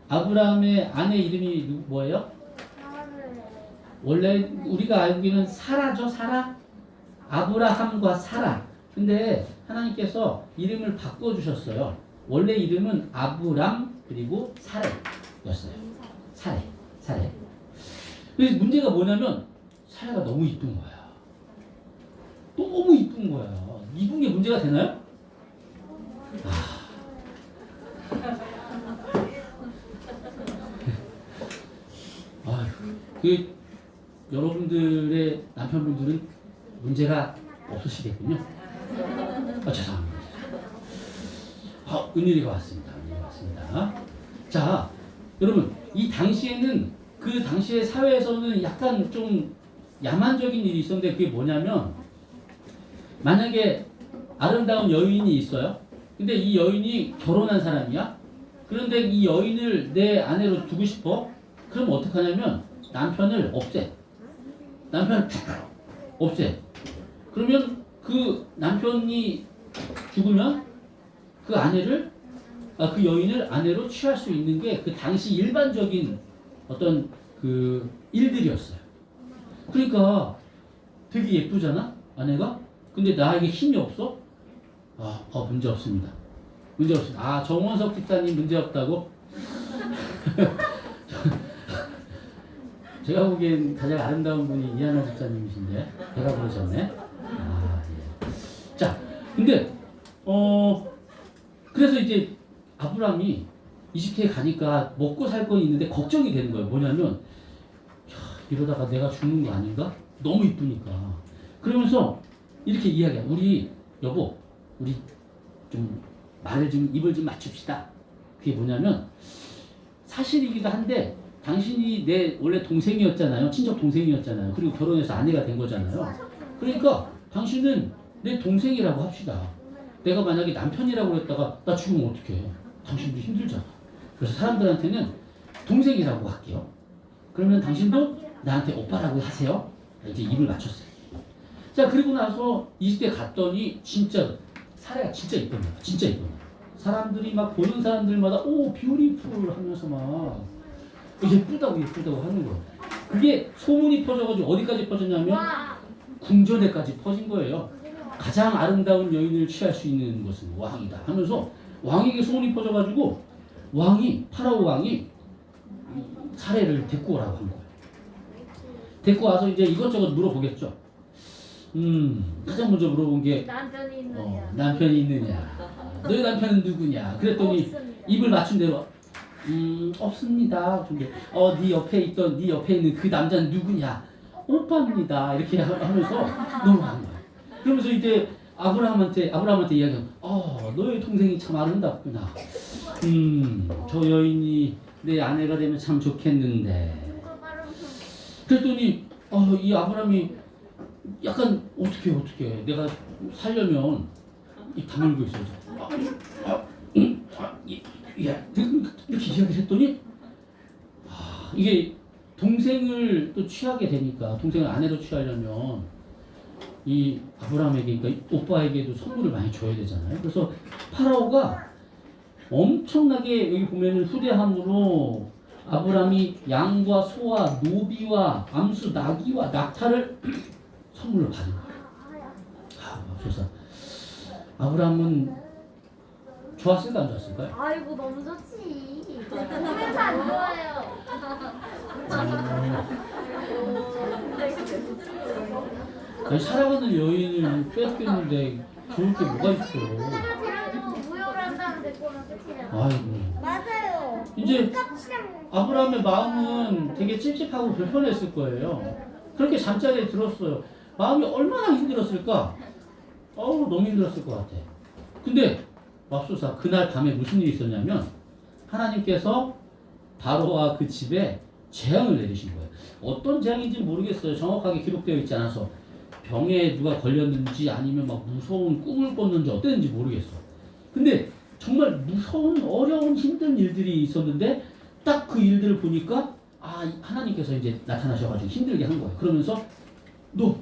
아브라함의 아내 이름이 뭐예요? 원래 우리가 알기는 사라죠. 사라? 아브라함과 사라. 근데 하나님께서 이름을 바꿔주셨어요. 원래 이름은 아브람, 그리고 사례였어요. 사례. 그래서 문제가 뭐냐면 사례가 너무 이쁜 거야. 너무 이쁜 거야. 이쁜 게 문제가 되나요? 그 여러분들의 남편분들은 문제가 없으시겠군요. 죄송합니다. 은율이가 왔습니다. 자, 여러분 이 당시에는 그 당시의 사회에서는 약간 좀 야만적인 일이 있었는데 그게 뭐냐면 만약에 아름다운 여인이 있어요. 근데 이 여인이 결혼한 사람이야. 그런데 이 여인을 내 아내로 두고 싶어. 그럼 어떡하냐면 남편을 없애. 그러면 그 남편이 죽으면 그 아내를 그 여인을 아내로 취할 수 있는 게 그 당시 일반적인 어떤 그 일들이었어요. 그러니까 되게 예쁘잖아 아내가. 근데 나에게 힘이 없어? 문제 없습니다. 정원석 집사님 문제 없다고? 제가 보기엔 가장 아름다운 분이 이하나 집사님이신데 배가 부르셨네. 예. 자, 근데 그래서 이제 아브람이 이집트에 가니까 먹고 살 건 있는데 걱정이 되는 거예요. 뭐냐면 이러다가 내가 죽는 거 아닌가? 너무 이쁘니까. 그러면서 이렇게 이야기해. 우리 여보, 우리 좀 말을 좀 입을 좀 맞춥시다. 그게 뭐냐면 사실이기도 한데 당신이 내 원래 동생이었잖아요. 친척 동생이었잖아요. 그리고 결혼해서 아내가 된 거잖아요. 그러니까 당신은 내 동생이라고 합시다. 내가 만약에 남편이라고 그랬다가 나 죽으면 어떡해. 당신도 힘들잖아. 그래서 사람들한테는 동생이라고 할게요. 그러면 당신도 나한테 오빠라고 하세요. 이제 입을 맞췄어요. 자, 그리고 나서 20대 갔더니 진짜 사례가 진짜 이쁜 거야. 진짜 이쁜 거야. 사람들이 막 보는 사람들마다 오 뷰티풀 하면서 막 예쁘다고 하는 거예요. 그게 소문이 퍼져가지고 어디까지 퍼졌냐면 궁전에까지 퍼진 거예요. 가장 아름다운 여인을 취할 수 있는 것은 왕이다 하면서 왕에게 소문이 퍼져가지고 파라오 왕이 사례를 데리고 오라고 한 거예요. 데리고 와서 이제 이것저것 물어보겠죠. 가장 먼저 물어본 게 남편이 있느냐? 남편이 있느냐? 너희 남편은 누구냐? 그랬더니 없습니다. 입을 맞춘 대로 없습니다. 근데 네 옆에 있는 그 남자는 누구냐? 오빠입니다. 이렇게 하면서 넘어간 거야. 그러면서 이제 아브라함한테 이야기하면 너의 동생이 참 아름답구나. 저 여인이 내 아내가 되면 참 좋겠는데. 그랬더니 이 아브라함이 약간 어떻게 내가 살려면 입 다물고 있어야지. 이렇게 이야기를 했더니 이게 동생을 또 취하게 되니까 동생을 아내로 취하려면 이 아브라함에게 그러니까 오빠에게도 선물을 많이 줘야 되잖아요. 그래서 파라오가 엄청나게 여기 보면은 후대함으로 아브라함이 양과 소와 노비와 암수 나귀와 낙타를 선물로 받은 거예요. 그래서 아브라함은 좋았을까 안 좋았을까요? 아이고 너무 좋지. 그래서 안 좋아요. 아니, 사랑하는 여인을 뺏겼는데 좋을 게 뭐가 있어? 제가 제대로 무효를 한다면 데리고는 끝이에요. 아이고. 맞아요. 이제 아브라함의 마음은 되게 찝찝하고 불편했을 거예요. 그렇게 잠자리에 들었어요. 마음이 얼마나 힘들었을까? 너무 힘들었을 것 같아. 근데 맙소사 그날 밤에 무슨 일이 있었냐면 하나님께서 바로와 그 집에 재앙을 내리신 거예요. 어떤 재앙인지 모르겠어요. 정확하게 기록되어 있지 않아서 병에 누가 걸렸는지 아니면 막 무서운 꿈을 꿨는지 어땠는지 모르겠어. 근데 정말 무서운 어려운 힘든 일들이 있었는데 딱 그 일들을 보니까 하나님께서 이제 나타나셔가지고 힘들게 한 거예요. 그러면서 너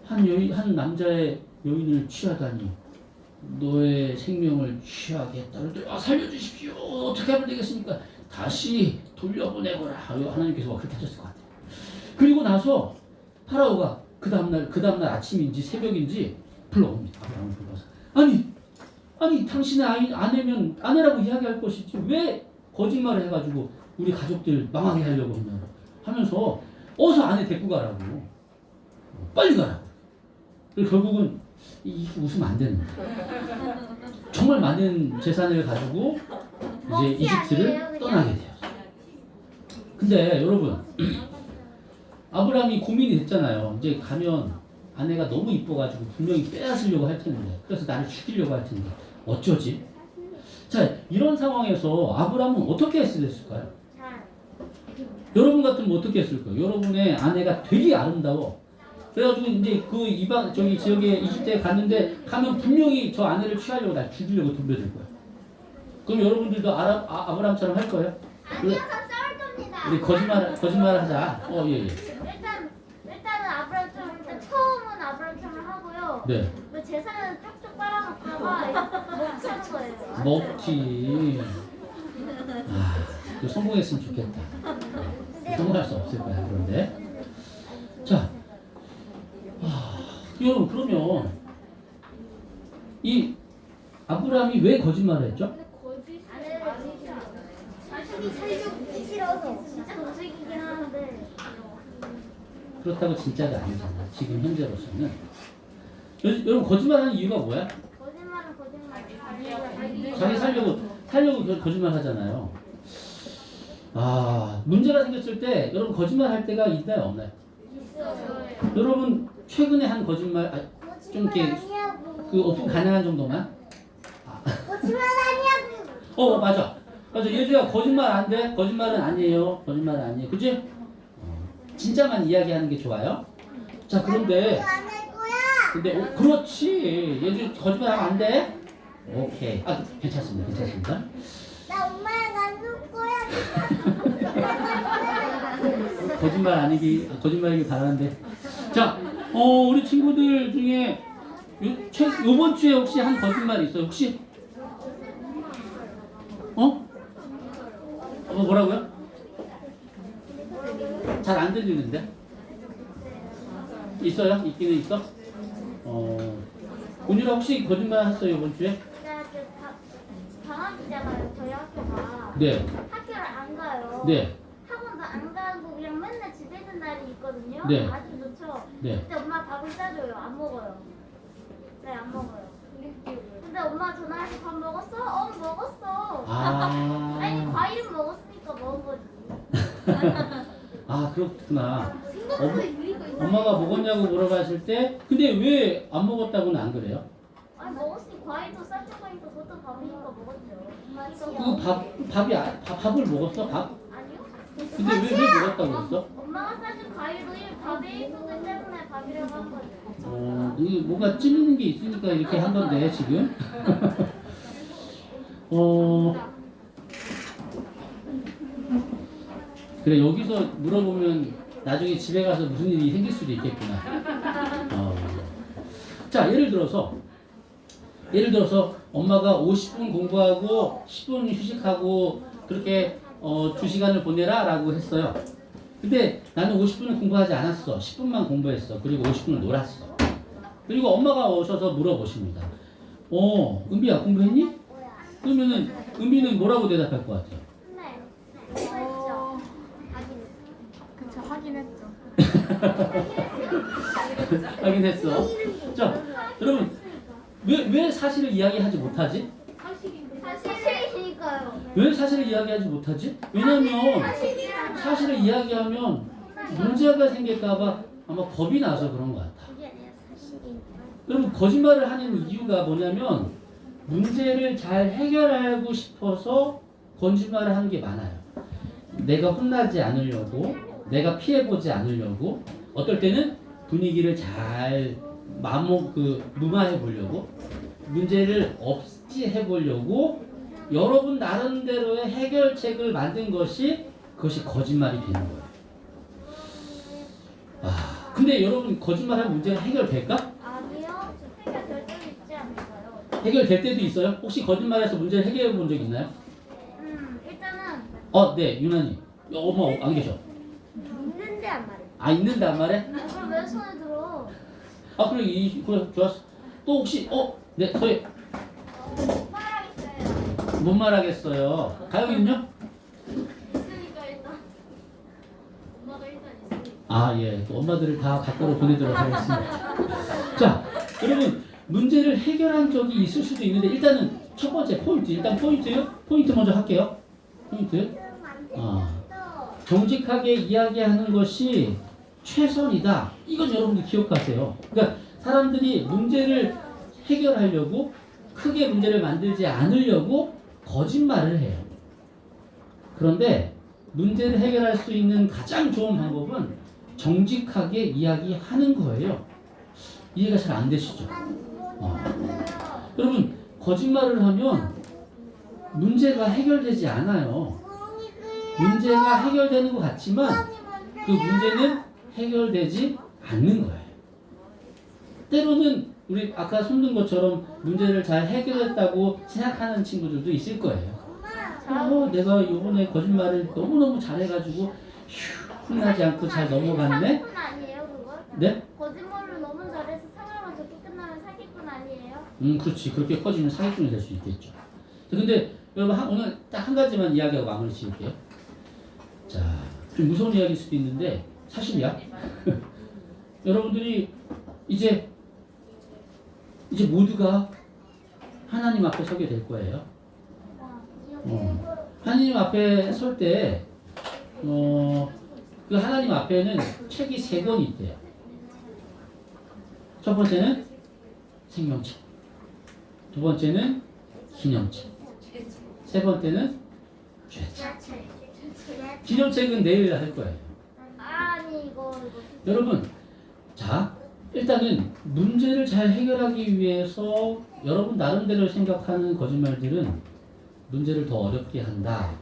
한 남자의 여인을 취하다니 너의 생명을 취하게 했다. 그랬더니 살려주십시오. 어떻게 하면 되겠습니까? 다시 돌려보내거라. 하나님께서 그렇게 하셨을 것 같아요. 그리고 나서 파라오가 그 다음날 아침인지 새벽인지 불러옵니다. 아브라함을 불러서 아니 당신의 아내면 아내라고 이야기할 것이지 왜 거짓말을 해가지고 우리 가족들 망하게 하려고 하면서 어서 아내 데리고 가라고 빨리 가라고. 그리고 결국은 웃으면 안 되는 거야. 정말 많은 재산을 가지고 이제 이집트를 떠나게 되었어요. 근데 여러분 아브라함이 고민이 됐잖아요. 이제 가면 아내가 너무 이뻐가지고 분명히 빼앗으려고 할 텐데 그래서 나를 죽이려고 할 텐데 어쩌지? 자 이런 상황에서 아브라함은 어떻게 했을까요? 여러분 같으면 어떻게 했을까요? 여러분의 아내가 되게 아름다워. 그래가지고 이제 그 이방 저기 지역에 이집트에 갔는데 가면 분명히 저 아내를 취하려고 날 죽이려고 덤벼들 거야. 그럼 여러분들도 아브라함처럼 할 거예요? 아니요, 저 싸울 겁니다. 우리 거짓말하자. 예. 일단은 아브라함처럼 일단 처음은 아브라함처럼 하고요. 네. 그 재산은 쪽쪽 빨아먹다가 먹자는 거예요. 먹지. 그 성공했으면 좋겠다. 성공할 수 없을 거야. 그런데 자, 여러분 그러면 이 아브라함이 왜 거짓말을 했죠? 자식이 살기 싫어서 진짜 도둑이긴 하는데 그렇다고 진짜가 아니잖아. 지금 현재로서는. 여러분 거짓말하는 이유가 뭐야? 거짓말은 거짓말. 자기 살려고 거짓말 하잖아요. 문제가 생겼을 때 여러분 거짓말 할 때가 있나요, 없나요? 있어요. 여러분 최근에 한 거짓말 좀 이렇게 그 오픈 가능한 정도만? 거짓말 아니야. 맞아. 예주야 거짓말 안 돼? 거짓말은 아니에요. 거짓말은 아니에요. 그지? 진짜만 이야기하는 게 좋아요. 자 그런데 안할 거야. 그렇지. 예주 거짓말하면 안 돼? 오케이. 괜찮습니다. 나 엄마랑 안 놀 거야. 거짓말이길 바라는데. 자, 우리 친구들 중에 요번 주에 혹시 한 거짓말 있어요? 혹시? 뭐라고요? 잘 안 들리는데? 있어요? 있기는 있어? 은유라 혹시 거짓말 했어요, 이번 주에? 방학이잖아요. 저희 학교가. 네. 학교를 안 가요. 네. 학원도 안 가고 그냥 맨날 집에 있는 날이 있거든요. 네. 아주 좋죠. 네. 그때 엄마 밥을 싸줘요. 안 먹어요. 네, 안 먹어요. 근데 엄마 전화해서 밥 먹었어? 먹었어. 아니 과일은 먹었으니까 먹은 거지. 그렇구나. 생각보다 유리가 있네. 엄마가 먹었냐고 물어봤을 때, 근데 왜 안 먹었다고는 안 그래요? 아니 먹었으니 과일도 싸준 거니까 그것도 밥이니까 먹었죠. 밥을 먹었어? 밥? 아니요? 근데 왜 먹었다고 그랬어? 엄마가 싸준 과일도 밥에 있었기 때문에 밥이라고 한 거죠. 뭔가 찔리는 게 있으니까 이렇게 한 건데, 지금. 그래, 여기서 물어보면 나중에 집에 가서 무슨 일이 생길 수도 있겠구나. 자, 예를 들어서 엄마가 50분 공부하고 10분 휴식하고 그렇게 2시간을 보내라 라고 했어요. 근데 나는 50분을 공부하지 않았어. 10분만 공부했어. 그리고 50분을 놀았어. 그리고 엄마가 오셔서 물어보십니다. 은비야 공부했니? 그러면은 은비는 뭐라고 대답할 것 같아요? 네. 했죠. 그쵸, 하긴 했죠. 하긴 했어. 자, 여러분 왜 사실을 이야기하지 못하지? 사실이니까요. 왜 사실을 이야기하지 못하지? 왜냐면 사실을 이야기하면 문제가 생길까봐 아마 겁이 나서 그런 것 같아. 그게 아니라 사실이니까. 여러분 거짓말을 하는 이유가 뭐냐면 문제를 잘 해결하고 싶어서 거짓말을 하는 게 많아요. 내가 혼나지 않으려고, 내가 피해보지 않으려고, 어떨 때는 분위기를 잘 무마해 보려고, 문제를 없애해 보려고 여러분 나름대로의 해결책을 만든 것이 그것이 거짓말이 되는 거예요. 근데 여러분 거짓말하면 문제가 해결될까? 아니요. 해결될 때도 있지 않을까요? 해결될 때도 있어요? 혹시 거짓말해서 문제를 해결해 본 적 있나요? 일단은 네, 유난히. 어머, 안 계셔. 있는데 안 말해. 있는데 안 말해? 그럼 왜 손에 들어? 그래, 좋았어. 또 혹시, 네, 서희. 뭔 말하겠어요? 가영이는요? 있으니까 일단 엄마가 일단 있으니까. 아, 예. 또 엄마들을 다 밖으로 보내도록 하겠습니다. 자, 여러분, 문제를 해결한 적이 있을 수도 있는데, 일단은 첫 번째 포인트. 일단 포인트 먼저 할게요. 포인트. 정직하게 이야기하는 것이 최선이다. 이건 여러분들 기억하세요. 그러니까 사람들이 문제를 해결하려고 크게 문제를 만들지 않으려고 거짓말을 해요. 그런데 문제를 해결할 수 있는 가장 좋은 방법은 정직하게 이야기하는 거예요. 이해가 잘 안 되시죠? 여러분, 거짓말을 하면 문제가 해결되지 않아요. 문제가 해결되는 것 같지만 그 문제는 해결되지 않는 거예요. 때로는 우리 아까 손든 것처럼 문제를 잘 해결했다고 생각하는 친구들도 있을 거예요. 내가 이번에 거짓말을 너무너무 잘해가지고 혼나지 않고 잘 넘어갔네? 사기꾼 아니에요 그거? 네? 거짓말로 너무 잘해서 상하면 좋게 끝나면 사기꾼 아니에요? 그렇지. 그렇게 커지면 사기꾼이 될 수 있겠죠. 근데 여러분 오늘 딱 한 가지만 이야기하고 마무리 지을게요. 자, 좀 무서운 이야기일 수도 있는데 사실이야. 여러분들이 이제 모두가 하나님 앞에 서게 될 거예요. 하나님 앞에 설 때, 그 하나님 앞에는 책이 3권이 있대요. 첫 번째는 생명책, 두 번째는 기념책, 세 번째는 죄책. 기념책은 내일 할 거예요. 아니 이거 여러분, 자, 일단은 문제를 잘 해결하기 위해서 여러분 나름대로 생각하는 거짓말들은 문제를 더 어렵게 한다.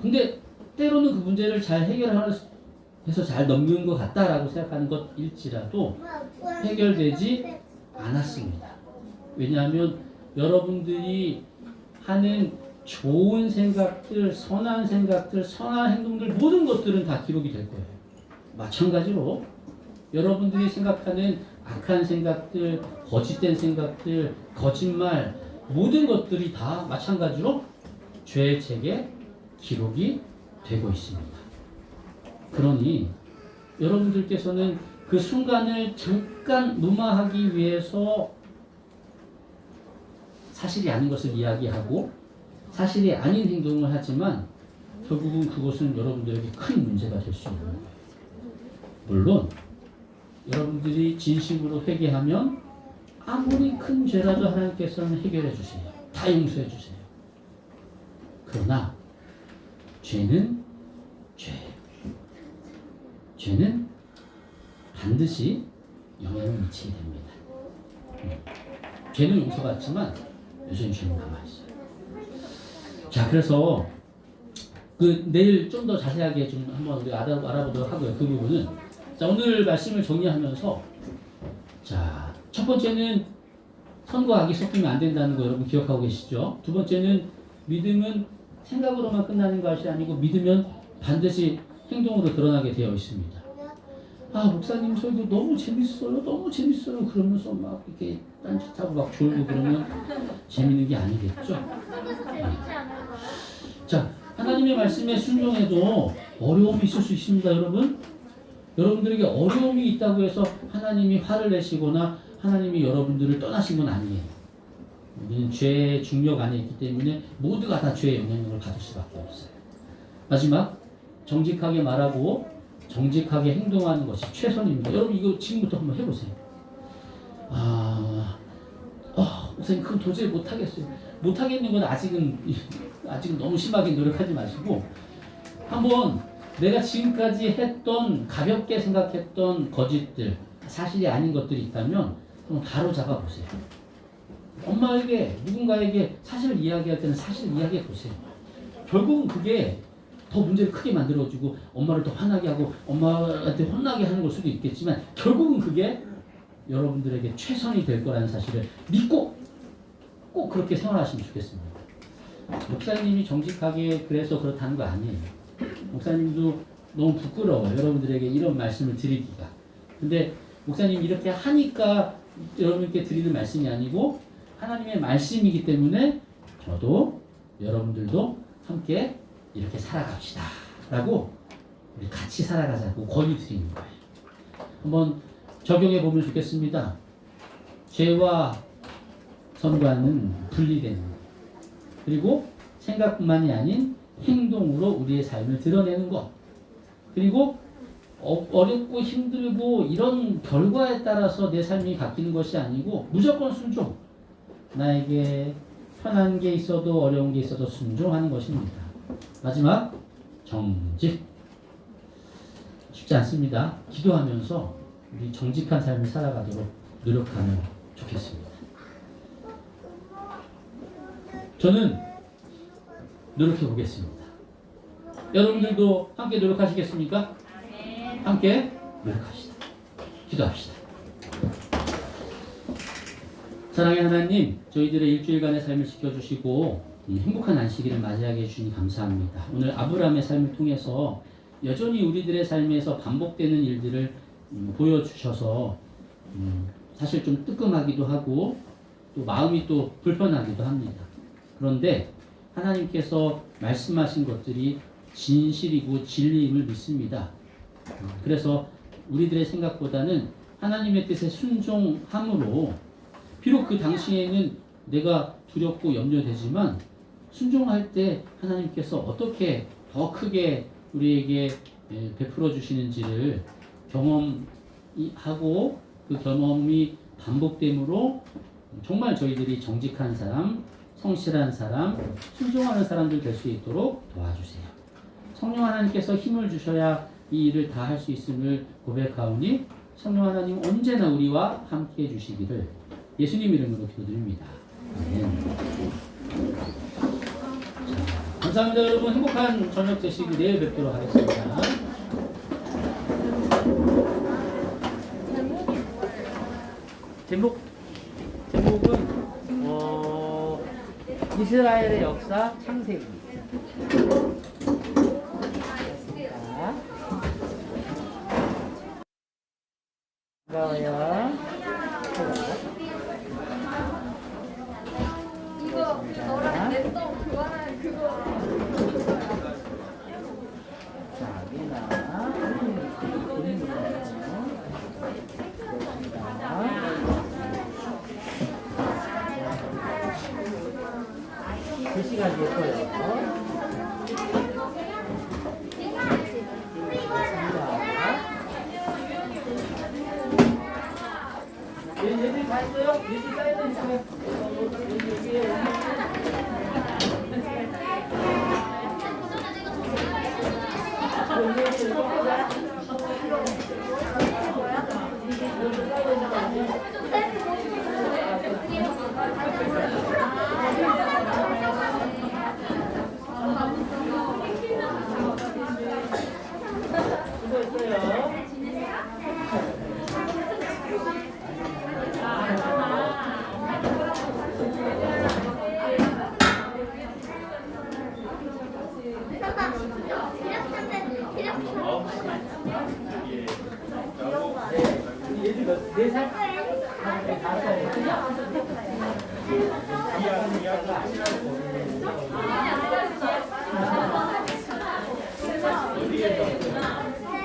근데 때로는 그 문제를 잘 해결해서 잘 넘기는 것 같다라고 생각하는 것일지라도 해결되지 않았습니다. 왜냐하면 여러분들이 하는 좋은 생각들, 선한 생각들, 선한 행동들 모든 것들은 다 기록이 될 거예요. 마찬가지로 여러분들이 생각하는 악한 생각들, 거짓된 생각들, 거짓말 모든 것들이 다 마찬가지로 죄의 책에 기록이 되고 있습니다. 그러니 여러분들께서는 그 순간을 잠깐 무마하기 위해서 사실이 아닌 것을 이야기하고 사실이 아닌 행동을 하지만 결국은 그것은 여러분들에게 큰 문제가 될 수 있는 거예요. 물론 여러분들이 진심으로 회개하면 아무리 큰 죄라도 하나님께서는 해결해 주세요. 다 용서해 주세요. 그러나 죄는 죄예요. 죄는 반드시 영향을 미치게 됩니다. 죄는 용서받지만 여전히 죄는 남아있어요. 자, 그래서 내일 좀 더 자세하게 좀 한번 우리가 알아보도록 하고요. 그 부분은 자, 오늘 말씀을 정리하면서 자, 첫 번째는 선과 악이 섞이면 안 된다는 거 여러분 기억하고 계시죠? 두 번째는 믿음은 생각으로만 끝나는 것이 아니고 믿으면 반드시 행동으로 드러나게 되어 있습니다. 아, 목사님 설교 너무 재밌어요. 너무 재밌어요. 그러면서 막 이렇게 딴짓하고 막 졸고 그러면 재밌는 게 아니겠죠? 속에서 재밌지 않을까요? 자, 하나님의 말씀에 순종해도 어려움이 있을 수 있습니다, 여러분. 여러분들에게 어려움이 있다고 해서 하나님이 화를 내시거나 하나님이 여러분들을 떠나신 건 아니에요. 우리는 죄의 중력 안에 있기 때문에 모두가 다 죄의 영향력을 받을 수밖에 없어요. 마지막, 정직하게 말하고 정직하게 행동하는 것이 최선입니다. 여러분 이거 지금부터 한번 해보세요. 목사님 그건 도저히 못하겠어요. 못하겠는 건 아직은 너무 심하게 노력하지 마시고 한번 내가 지금까지 했던 가볍게 생각했던 거짓들, 사실이 아닌 것들이 있다면 한번 바로 잡아보세요. 엄마에게 누군가에게 사실을 이야기할 때는 사실을 이야기해 보세요. 결국은 그게 더 문제를 크게 만들어주고 엄마를 더 화나게 하고 엄마한테 혼나게 하는 걸 수도 있겠지만 결국은 그게 여러분들에게 최선이 될 거라는 사실을 믿고 꼭 그렇게 생활하시면 좋겠습니다. 목사님이 정직하게 그래서 그렇다는 거 아니에요. 목사님도 너무 부끄러워요. 여러분들에게 이런 말씀을 드리기가. 근데 목사님이 이렇게 하니까 여러분께 드리는 말씀이 아니고 하나님의 말씀이기 때문에 저도 여러분들도 함께 이렇게 살아갑시다 라고 우리 같이 살아가자고 권유 드리는 거예요. 한번 적용해 보면 좋겠습니다. 죄와 선과는 분리되는 것. 그리고 생각뿐만이 아닌 행동으로 우리의 삶을 드러내는 것. 그리고 어렵고 힘들고 이런 결과에 따라서 내 삶이 바뀌는 것이 아니고 무조건 순종. 나에게 편한 게 있어도 어려운 게 있어도 순종하는 것입니다. 마지막 정직. 쉽지 않습니다. 기도하면서 우리 정직한 삶을 살아가도록 노력하면 좋겠습니다. 저는 노력해 보겠습니다. 여러분들도 함께 노력하시겠습니까? 함께 노력합시다. 기도합시다. 사랑의 하나님, 저희들의 일주일간의 삶을 지켜주시고 행복한 안식일을 맞이하게 해주시니 감사합니다. 오늘 아브라함의 삶을 통해서 여전히 우리들의 삶에서 반복되는 일들을 보여주셔서 사실 좀 뜨끔하기도 하고 또 마음이 또 불편하기도 합니다. 그런데 하나님께서 말씀하신 것들이 진실이고 진리임을 믿습니다. 그래서 우리들의 생각보다는 하나님의 뜻에 순종함으로 비록 그 당시에는 내가 두렵고 염려되지만 순종할 때 하나님께서 어떻게 더 크게 우리에게 베풀어 주시는지를 경험하고 그 경험이 반복됨으로 정말 저희들이 정직한 사람, 성실한 사람, 순종하는 사람들 될 수 있도록 도와주세요. 성령 하나님께서 힘을 주셔야 이 일을 다 할 수 있음을 고백하오니 성령 하나님 언제나 우리와 함께 해주시기를 예수님 이름으로 기도드립니다. 아멘. 감사합니다. 여러분 행복한 저녁 되시고 내일 뵙도록 하겠습니다. 제목은 이스라엘의 역사 창세기. 반가워요. 이거 너랑 랜덤 교환하는 그거. 자, 미나. 글씨가 예뻐요. 얘들 다 있어요? 얘들 쌓여져 있어요? 네 살?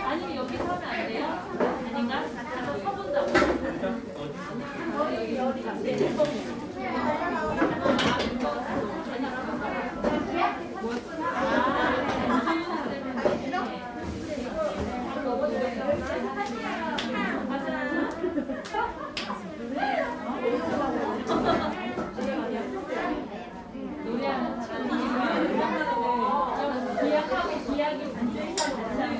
아니면 여기 서면 안 돼요? 아닌가? 가서 서본다고. 노래하는 친구. 좀 기약하고 기약이 반대하고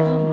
어,